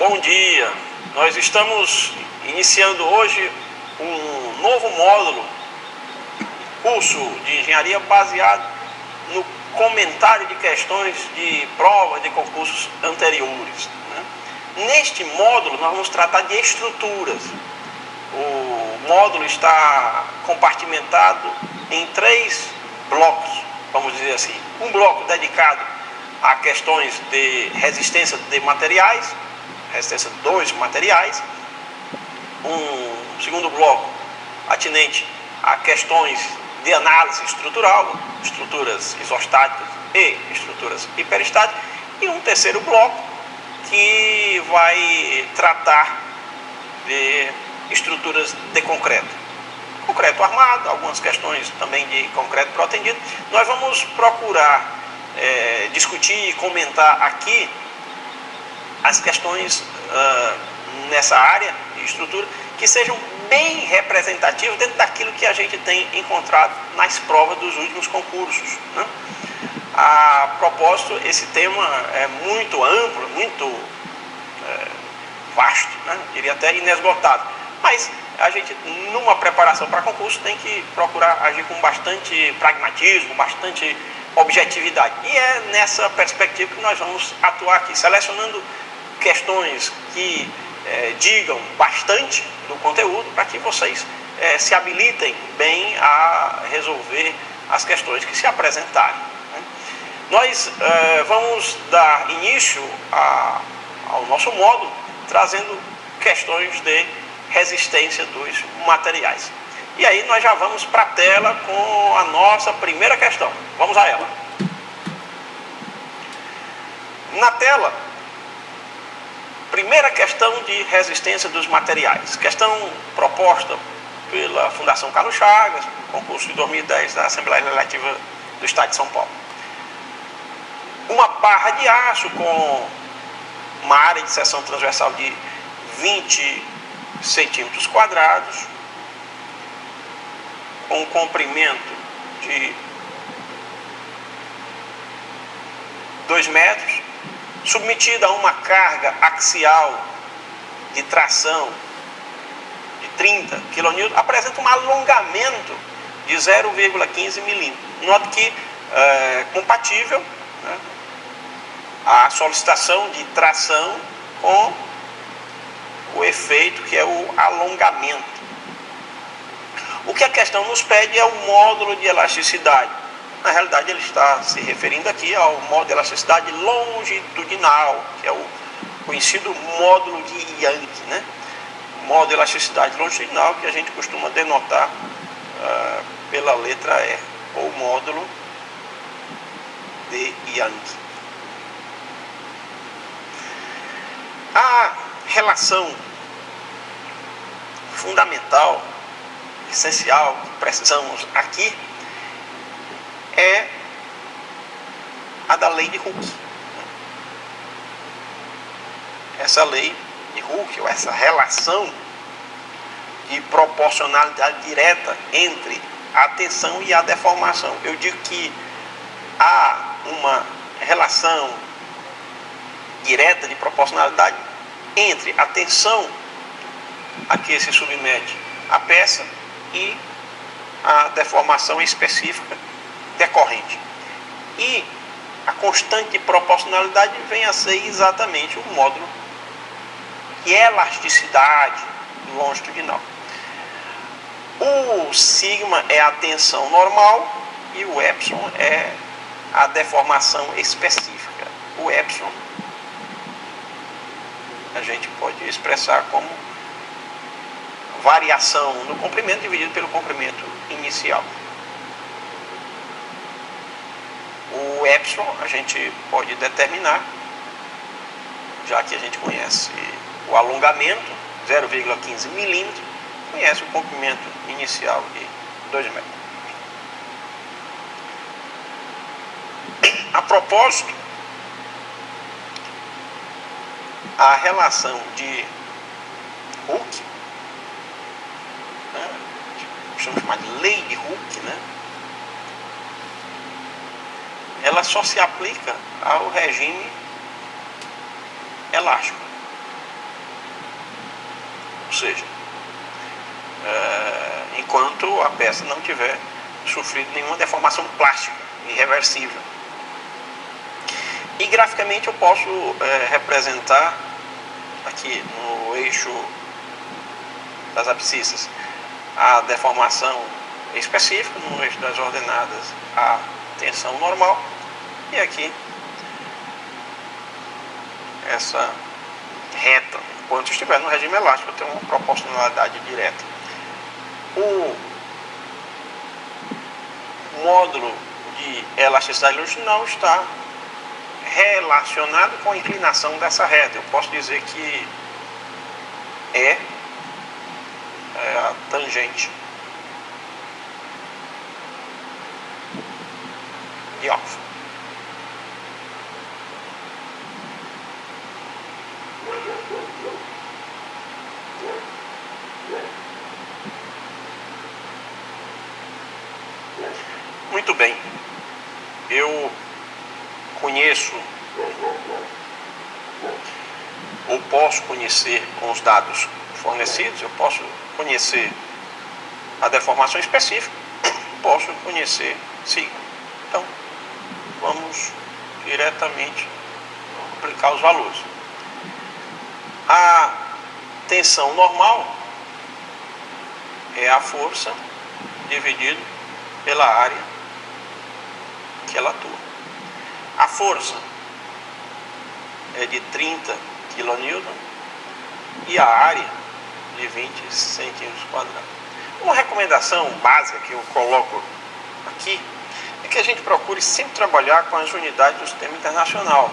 Bom dia, nós estamos iniciando hoje um novo módulo, curso de engenharia baseado no comentário de questões de provas de concursos anteriores, né? Neste módulo nós vamos tratar de estruturas. O módulo está compartimentado em 3 blocos, vamos dizer assim. Um bloco dedicado a questões de resistência de materiais, resistência dos materiais. Um segundo bloco atinente a questões de análise estrutural, estruturas isostáticas e estruturas hiperestáticas. E um terceiro bloco que vai tratar de estruturas de concreto armado, algumas questões também de concreto protendido. Nós vamos procurar discutir e comentar aqui as questões nessa área de estrutura que sejam bem representativas dentro daquilo que a gente tem encontrado nas provas dos últimos concursos, né? A propósito, esse tema é muito amplo, muito vasto, né? Diria até inesgotado, mas a gente, numa preparação para concurso, tem que procurar agir com bastante pragmatismo, bastante objetividade. E é nessa perspectiva que nós vamos atuar aqui, selecionando questões que digam bastante do conteúdo, para que vocês se habilitem bem a resolver as questões que se apresentarem, né? Nós vamos dar início ao nosso módulo trazendo questões de resistência dos materiais. E aí nós já vamos para a tela com a nossa primeira questão. Vamos a ela. Na tela, primeira questão de resistência dos materiais. Questão proposta pela Fundação Carlos Chagas, concurso de 2010 da Assembleia Legislativa do Estado de São Paulo. Uma barra de aço com uma área de seção transversal de 20 centímetros quadrados, com um comprimento de 2 metros, submetida a uma carga axial de tração de 30 kN, apresenta um alongamento de 0,15 milímetros. Note que é compatível, né, a solicitação de tração com o efeito que é o alongamento. O que a questão nos pede é o módulo de elasticidade. Na realidade, ele está se referindo aqui ao módulo de elasticidade longitudinal, que é o conhecido módulo de Yankee, né? Módulo de elasticidade longitudinal, que a gente costuma denotar pela letra E, ou módulo de Yankee. A relação fundamental, essencial, que precisamos aqui, é a da lei de Hooke. Essa lei de Hooke, ou essa relação de proporcionalidade direta entre a tensão e a deformação. Eu digo que há uma relação direta de proporcionalidade entre a tensão a que se submete a peça e a deformação específica decorrente. E a constante de proporcionalidade vem a ser exatamente o módulo de elasticidade longitudinal. O sigma é a tensão normal e o epsilon é a deformação específica. O epsilon a gente pode expressar como variação no comprimento dividido pelo comprimento inicial. O epsilon a gente pode determinar, já que a gente conhece o alongamento, 0,15 milímetros, conhece o comprimento inicial de 2 metros. A propósito, a relação de Hooke, né, chamamos de lei de Hooke, né, ela só se aplica ao regime elástico. ou seja, enquanto a peça não tiver sofrido nenhuma deformação plástica irreversível. E graficamente eu posso representar aqui no eixo das abscissas a deformação específica, no eixo das ordenadas a tensão normal, e aqui essa reta. Enquanto estiver no regime elástico, eu tenho uma proporcionalidade direta. O módulo de elasticidade longitudinal está relacionado com a inclinação dessa reta. Eu posso dizer que é a tangente de alfa. Muito bem, eu conheço ou posso conhecer com os dados fornecidos, eu posso conhecer a deformação específica, posso conhecer sigma. Então, vamos diretamente aplicar os valores. A tensão normal é a força dividido pela área que ela atua. A força é de 30 kN e a área de 20 centímetros quadrados. Uma recomendação básica que eu coloco aqui é que a gente procure sempre trabalhar com as unidades do sistema internacional.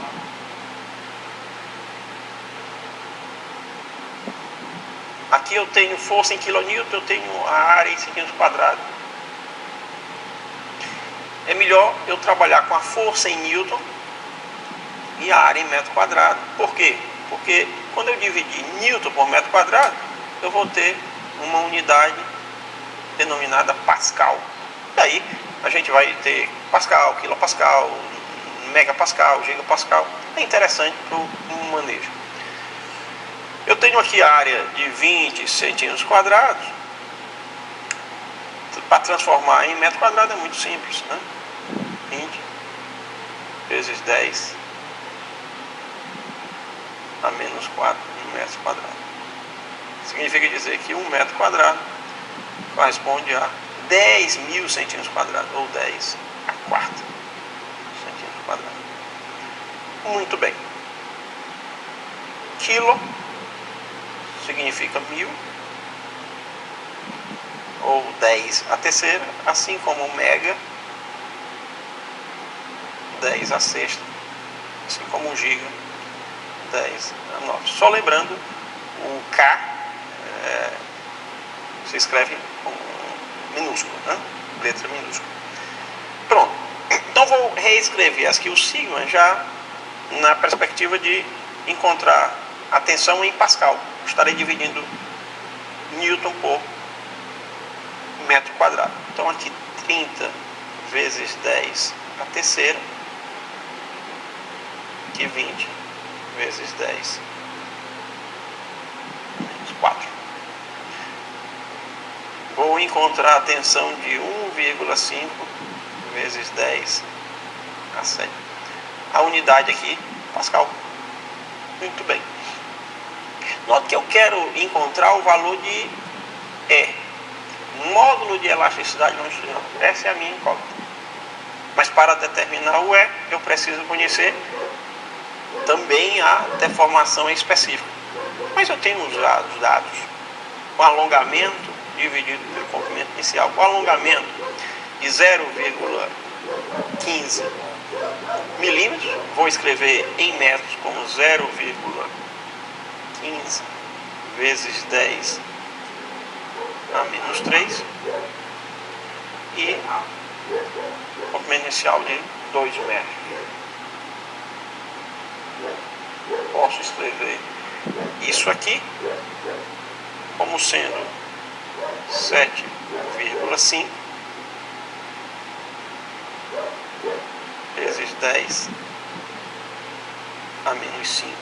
Aqui eu tenho força em quilonewton, eu tenho a área em centímetros quadrados. É melhor eu trabalhar com a força em newton e a área em metro quadrado. Por quê? Porque quando eu dividir newton por metro quadrado, eu vou ter uma unidade denominada pascal. Daí a gente vai ter pascal, quilopascal, megapascal, gigapascal. É interessante para o manejo. Eu tenho aqui a área de 20 centímetros quadrados. Para transformar em metro quadrado é muito simples, né? 20 vezes 10 a menos 4 metros quadrados. Significa dizer que 1 metro quadrado corresponde a 10.000 centímetros quadrados, ou 10 a quarta centímetros quadrados. Muito bem. Quilo significa 1000, ou 10 a terceira, assim como mega, 10 a sexta, assim como giga, 10 a 9. Só lembrando, o K se escreve com minúsculo, né? Letra minúscula. Pronto. Então vou reescrever aqui o sigma já na perspectiva de encontrar a tensão em pascal. Estarei dividindo newton por metro quadrado. Então aqui 30 vezes 10 a terceira, que 20 vezes 10 menos 4. Vou encontrar a tensão de 1,5 vezes 10 a 7. A unidade aqui, pascal. Muito bem. Note que eu quero encontrar o valor de E, módulo de elasticidade longitudinal. Essa é a minha incógnita. Mas para determinar o E, eu preciso conhecer também a deformação específica. Mas eu tenho os dados. O alongamento dividido pelo comprimento inicial. O alongamento de 0,15 milímetros, vou escrever em metros como 0,15 vezes 10 a menos 3, e comprimento inicial de 2 metros. Posso escrever isso aqui como sendo 7,5 vezes 10 a menos 5.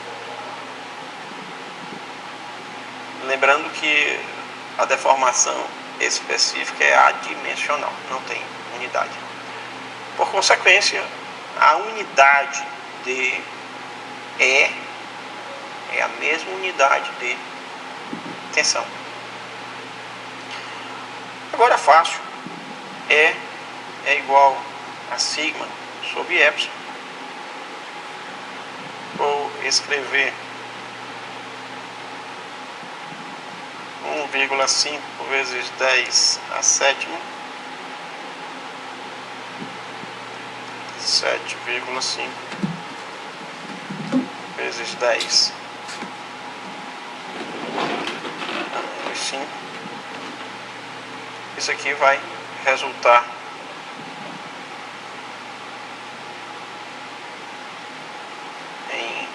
Lembrando que a deformação específica é adimensional, não tem unidade. Por consequência, a unidade de E é a mesma unidade de tensão. Agora fácil, E é igual a sigma sobre epsilon. Vou escrever 1,5 vezes 10 a sétima, 7,5 vezes 10 a menos 5. Isso aqui vai resultar em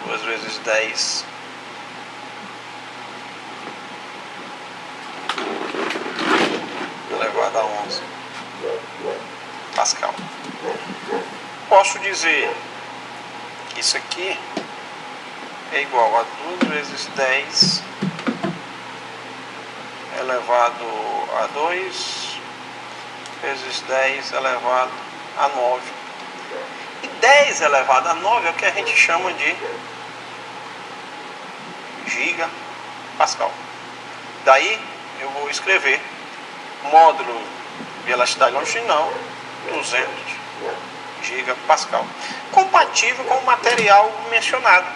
2 vezes 10 elevado a 11 Pascal. Posso dizer que isso aqui é igual a 2 vezes 10 elevado a 2 vezes 10 elevado a 9. E 10 elevado a 9 é o que a gente chama de gigapascal. Daí eu vou escrever módulo de elasticidade longitudinal 200 gigapascal, compatível com o material mencionado.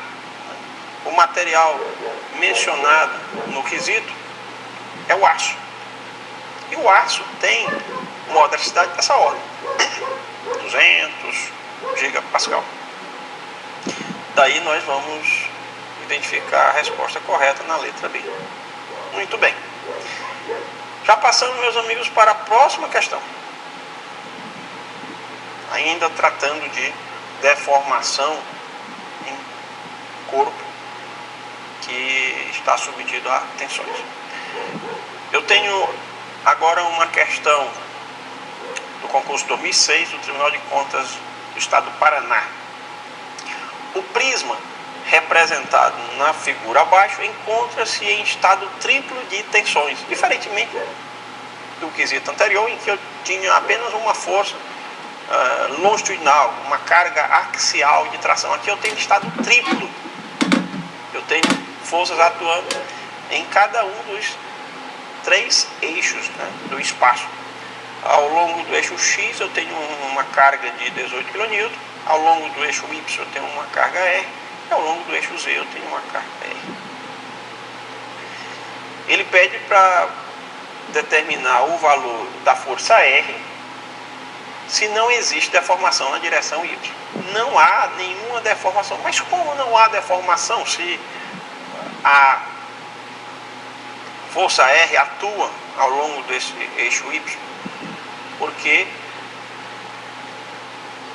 O material mencionado no quesito é o aço. E o aço tem uma elasticidade dessa ordem, 200 gigapascal. Daí nós vamos identificar a resposta correta na letra B. Muito bem. Já passando, meus amigos, para a próxima questão. Ainda tratando de deformação em corpo que está submetido a tensões. Eu tenho agora uma questão do concurso 2006 do Tribunal de Contas do Estado do Paraná. O prisma representado na figura abaixo encontra-se em estado triplo de tensões, diferentemente do quesito anterior, em que eu tinha apenas uma força longitudinal, uma carga axial de tração. Aqui eu tenho estado triplo. Eu tenho forças atuando em cada um dos 3 eixos, né, do espaço. Ao longo do eixo X eu tenho uma carga de 18 kN, ao longo do eixo Y eu tenho uma carga R, e ao longo do eixo Z eu tenho uma carga R. Ele pede para determinar o valor da força R se não existe deformação na direção Y. Não há nenhuma deformação. Mas como não há deformação se a força R atua ao longo desse eixo Y? Porque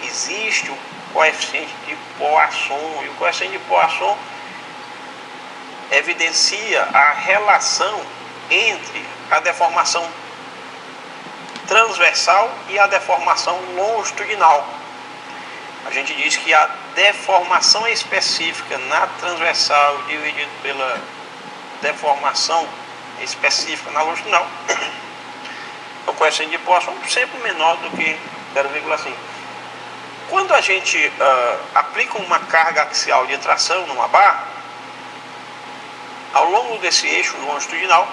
existe o coeficiente de Poisson, e o coeficiente de Poisson evidencia a relação entre a deformação transversal e a deformação longitudinal. A gente diz que a deformação específica na transversal dividido pela deformação específica na longitudinal, o coeficiente de Poisson sempre menor do que 0,5. Quando a gente aplica uma carga axial de tração numa barra, ao longo desse eixo longitudinal,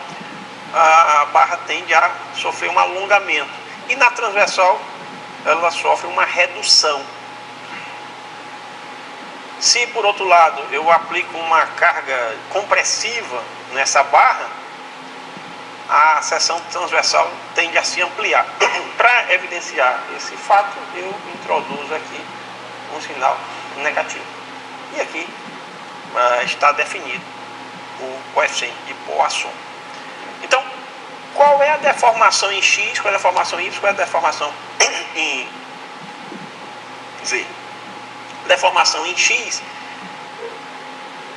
a barra tende a sofrer um alongamento. E na transversal, ela sofre uma redução. Se, por outro lado, eu aplico uma carga compressiva nessa barra, a seção transversal tende a se ampliar. Para evidenciar esse fato, eu introduzo aqui um sinal negativo. E aqui está definido o coeficiente de Poisson. Então, qual é a deformação em X, qual é a deformação em Y, qual é a deformação em Z? A deformação em X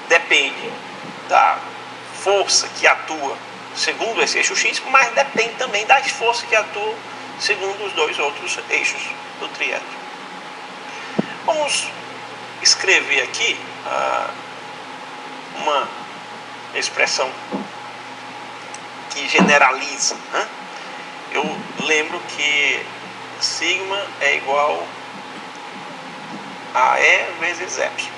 depende da força que atua segundo esse eixo X, mas depende também das forças que atuam segundo os 2 outros eixos do triângulo. Vamos escrever aqui uma expressão que generaliza, né? Eu lembro que sigma é igual a E vezes epsilon.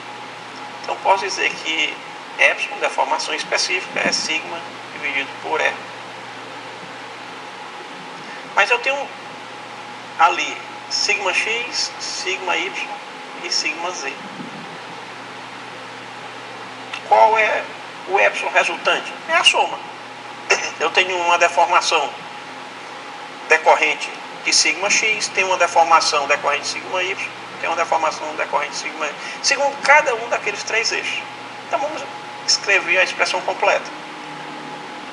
Então posso dizer que epsilon, deformação específica, é sigma dividido por E. Mas eu tenho ali sigma x, sigma y e sigma z. Qual é o epsilon resultante? É a soma. Eu tenho uma deformação decorrente de sigma x, tem uma deformação decorrente de sigma y, tem uma deformação decorrente de sigma y, segundo cada um daqueles três eixos. Então vamos escrever a expressão completa.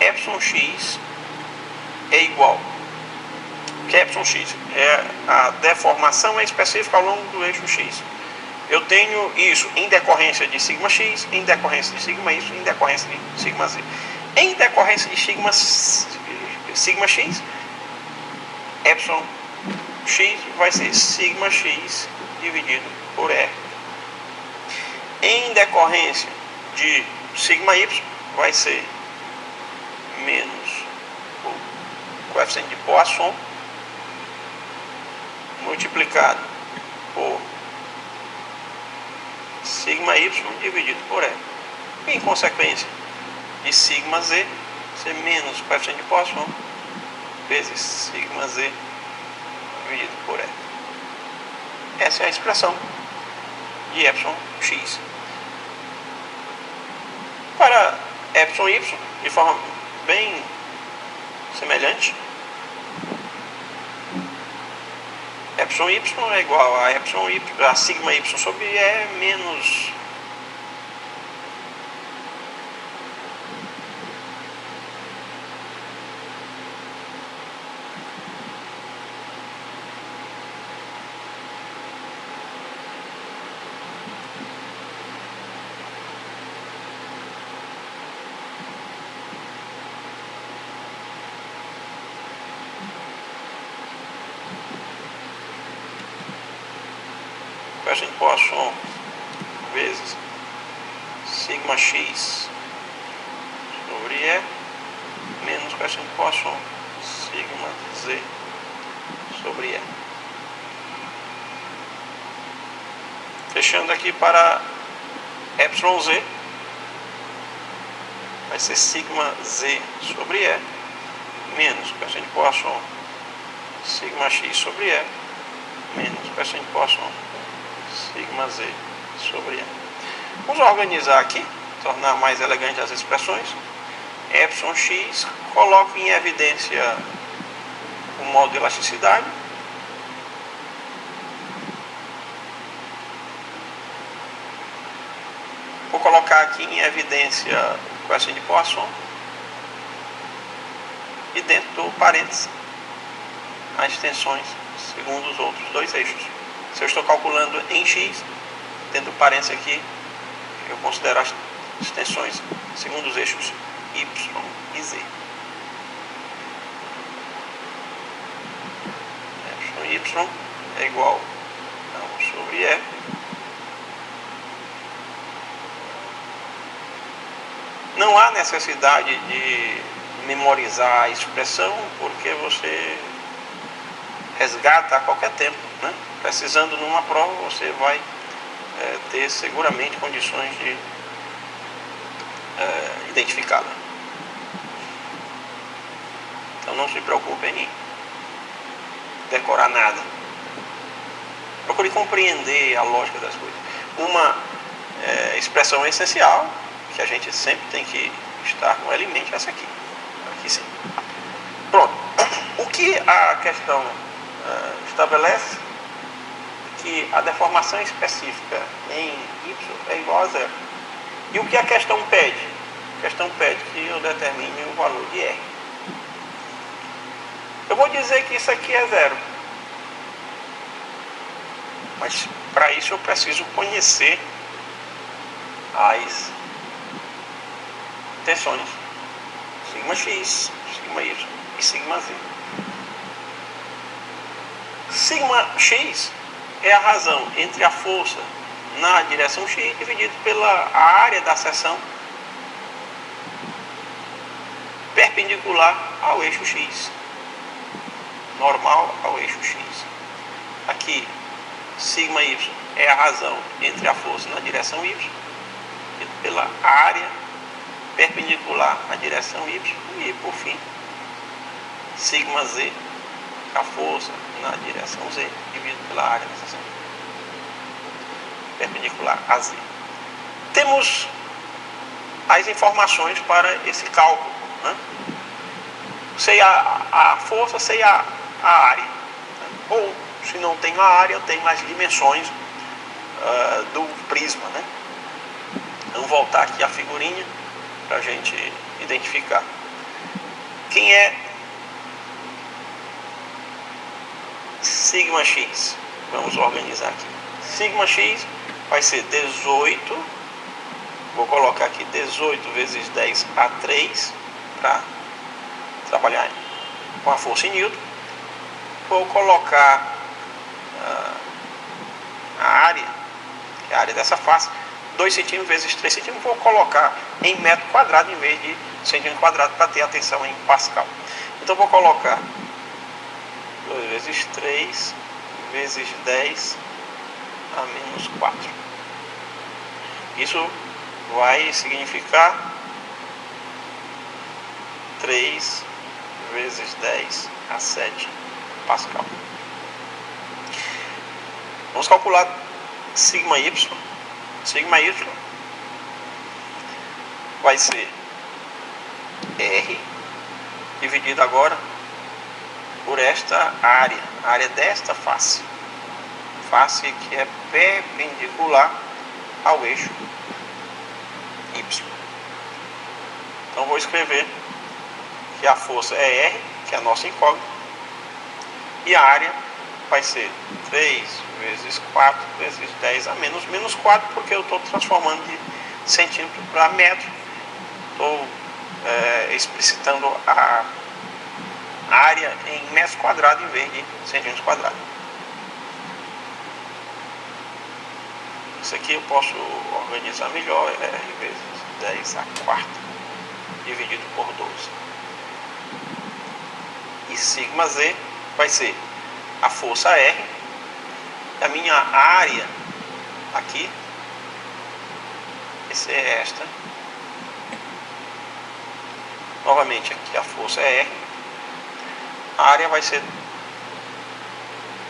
Epsilon x é igual. Que é epsilon x? A deformação é específica ao longo do eixo x. Eu tenho isso em decorrência de sigma x, em decorrência de sigma y, em decorrência de sigma z. Em decorrência de sigma x, epsilon x vai ser sigma x dividido por E. Em decorrência de sigma y, vai ser menos o coeficiente de Poisson multiplicado por sigma y dividido por E. Em consequência de sigma z, ser menos o coeficiente de Poisson vezes sigma z dividido por E. Essa é a expressão de epsilon x. Para epsilon y, de forma bem semelhante, epsilon y é igual a epsilon y, a sigma y sobre E menos coeficiente de Poisson vezes sigma x sobre E menos coeficiente de Poisson sigma z sobre E. Fechando aqui para epsilon z, vai ser sigma z sobre E menos coeficiente de Poisson sigma x sobre E menos coeficiente de Poisson sigma z sobre E. Vamos organizar aqui, tornar mais elegante as expressões. Epsilon x, coloco em evidência o modo de elasticidade. Vou colocar aqui em evidência o coeficiente de Poisson. E dentro do parênteses, as extensões segundo os outros dois eixos. Se eu estou calculando em x, dentro do parênteses aqui, eu considero as extensões segundo os eixos y e z. Epsilon y é igual a 1 sobre E não há necessidade de memorizar a expressão, porque você resgata a qualquer tempo, né? Precisando numa prova, você vai ter seguramente condições de identificá-la. Então não se preocupem em decorar nada. Procure compreender a lógica das coisas. Uma expressão essencial, que a gente sempre tem que estar com ela em mente, é essa aqui. Aqui sim. Pronto. O que a questão estabelece que a deformação específica em y é igual a zero. E o que a questão pede? A questão pede que eu determine o valor de R. Eu vou dizer que isso aqui é zero. Mas para isso eu preciso conhecer as tensões sigma x, sigma y e sigma z. Sigma x é a razão entre a força na direção x dividido pela área da seção perpendicular ao eixo x, normal ao eixo x. Aqui, sigma y é a razão entre a força na direção y pela área perpendicular à direção y, e por fim, sigma z, a força na direção z dividido pela área da seção perpendicular a z. Temos as informações para esse cálculo, né? Sei a força, sei a área, né? Ou se não tenho a área, eu tenho as dimensões do prisma, né? Vamos voltar aqui a figurinha para a gente identificar quem é sigma x. Vamos organizar aqui. Sigma x vai ser 18, vou colocar aqui 18 vezes 10 a 3 para trabalhar com a força em Newton. Vou colocar a área, que é a área dessa face, 2 centímetros vezes 3 centímetros, vou colocar em metro quadrado em vez de centímetro quadrado para ter atenção em Pascal. Então vou colocar 2 vezes 3 vezes 10 a menos 4. Isso vai significar 3 vezes 10 a 7 Pascal. Vamos calcular sigma y. Sigma y vai ser R dividido agora por esta área, a área desta face, face que é perpendicular ao eixo y. Então vou escrever que a força é R, que é a nossa incógnita, e a área vai ser 3 vezes 4 vezes 10 a menos 4, porque eu estou transformando de centímetro para metro. Estou explicitando a área em metros quadrados em vez de centímetros quadrados. Isso aqui eu posso organizar melhor, R vezes 10 a quarta dividido por 12. E sigma z vai ser a força R, a minha área aqui, essa é esta, novamente aqui a força é R, a área vai ser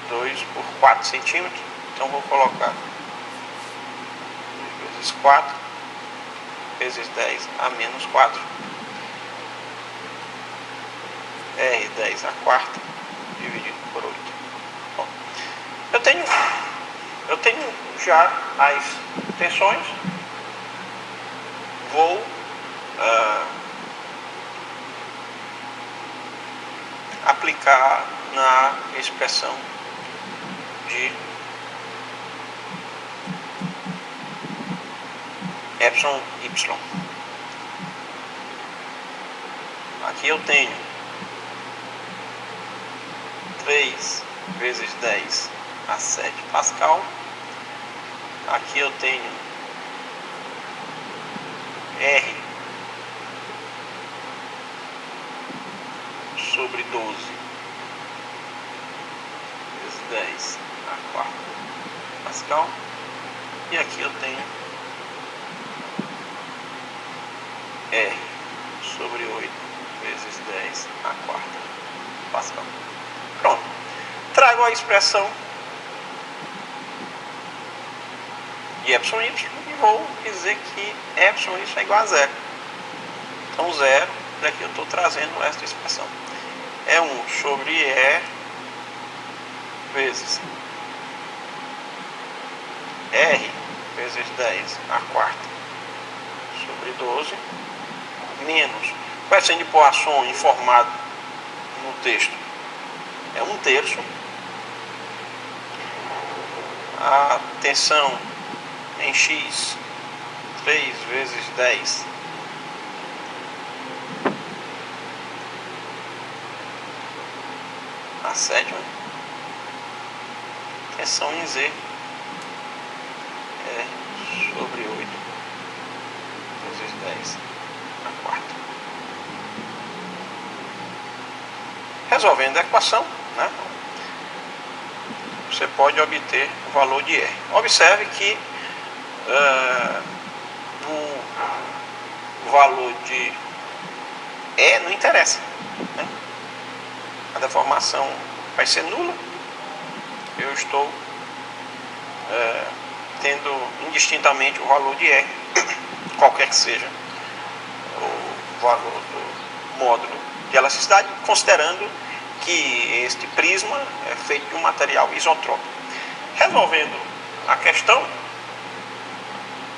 2 por 4 centímetros, então vou colocar 2 vezes 4 vezes 10 a menos 4, R 10 a quarta dividido por 8. Bom, eu tenho já as tensões, vou aplicar na expressão de epsilon y. Aqui eu tenho 3 vezes 10 a 7 Pascal. Aqui eu tenho R sobre 12 vezes 10 a quarta Pascal. E aqui eu tenho R sobre 8 vezes 10 a quarta Pascal. Pronto. Trago a expressão de epsilon y e vou dizer que epsilon y é igual a zero. Então zero, daqui eu estou trazendo esta expressão. É 1 sobre E vezes R vezes 10 a quarta sobre 12 menos coeficiente de Poisson informado no texto é 1/3. A tensão em X 3 vezes 10 a sétima. Tensão em Z é sobre 8 vezes 10 na quarta. Resolvendo a equação, né, você pode obter o valor de R. Observe que o valor de E não interessa, né? A deformação vai ser nula. Eu estou tendo indistintamente o valor de R, qualquer que seja o valor do módulo de elasticidade, considerando que este prisma é feito de um material isotrópico. Resolvendo a questão,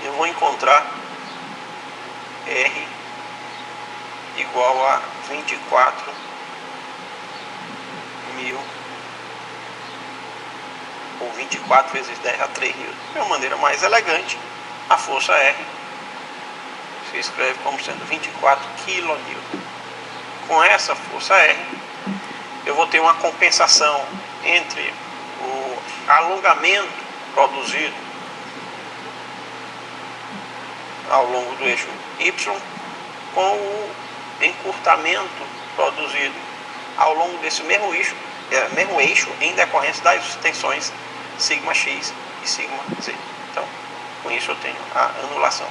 eu vou encontrar R igual a 24 mil, ou 24 vezes 10 a 3 mil. De uma maneira mais elegante, a força R se escreve como sendo 24 kN. Com essa força R, eu vou ter uma compensação entre o alongamento produzido ao longo do eixo Y com o encurtamento produzido ao longo desse mesmo eixo em decorrência das tensões σx e σz. Então, com isso eu tenho a anulação.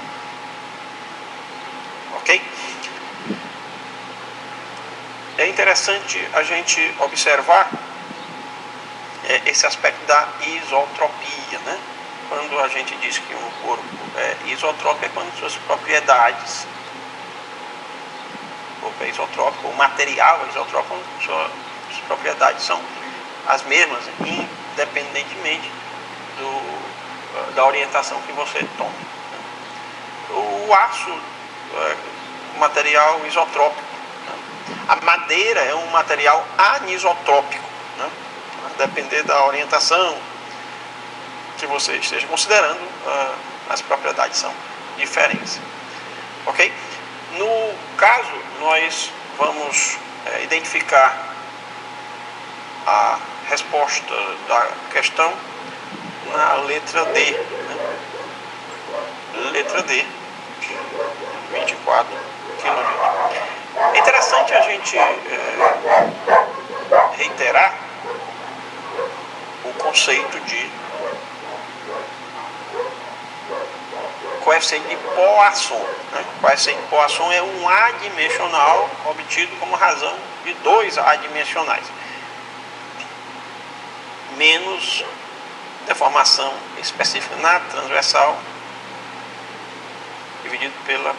Ok? É interessante a gente observar esse aspecto da isotropia, né? Quando a gente diz que um corpo é isotrópico, é quando suas propriedades, o corpo é isotrópico, o material é isotrópico, suas propriedades são as mesmas, independentemente da orientação que você tome. O aço é um material isotrópico. A madeira é um material anisotrópico, né? A depender da orientação que você esteja considerando, as propriedades são diferentes. Ok? No caso, nós vamos identificar a resposta da questão na letra D. Né? Letra D, 24 kN. É interessante a gente reiterar o conceito de coeficiente de Poisson. Né? Coeficiente de Poisson é um adimensional obtido como razão de dois adimensionais, menos deformação específica na transversal, dividido pela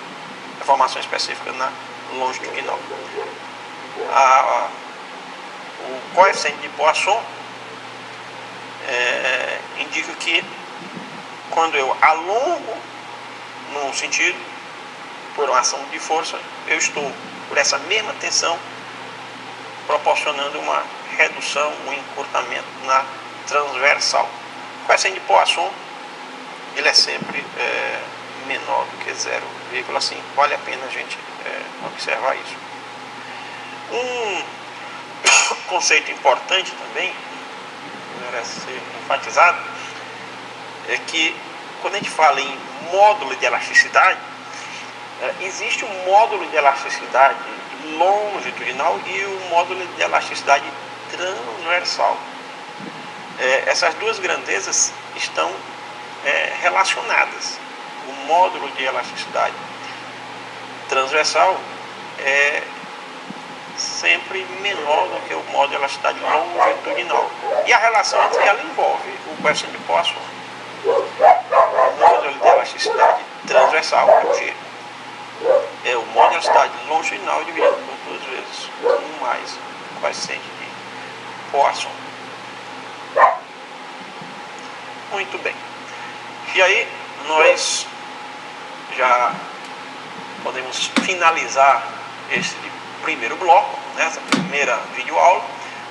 deformação específica na longitudinal. O coeficiente de Poisson indica que quando eu alongo num sentido por uma ação de força, eu estou, por essa mesma tensão, proporcionando uma redução, um encurtamento na transversal. O coeficiente de Poisson ele é sempre menor do que 0,5. Vale a pena a gente observar isso. Um conceito importante também, merece ser enfatizado, é que quando a gente fala em módulo de elasticidade, existe um módulo de elasticidade longitudinal e o módulo de elasticidade transversal. Essas duas grandezas estão relacionadas. O módulo de elasticidade transversal é sempre menor do que o módulo de elasticidade longitudinal. E a relação entre elas envolve o coeficiente de Poisson. O módulo de elasticidade transversal é o G. É o módulo de elasticidade longitudinal dividido por 2 vezes 1 mais o coeficiente de Poisson. Muito bem. E aí nós já podemos finalizar esse primeiro bloco, essa primeira videoaula.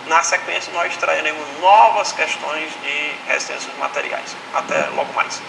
Na sequência nós traremos novas questões de resistência dos materiais. Até logo mais.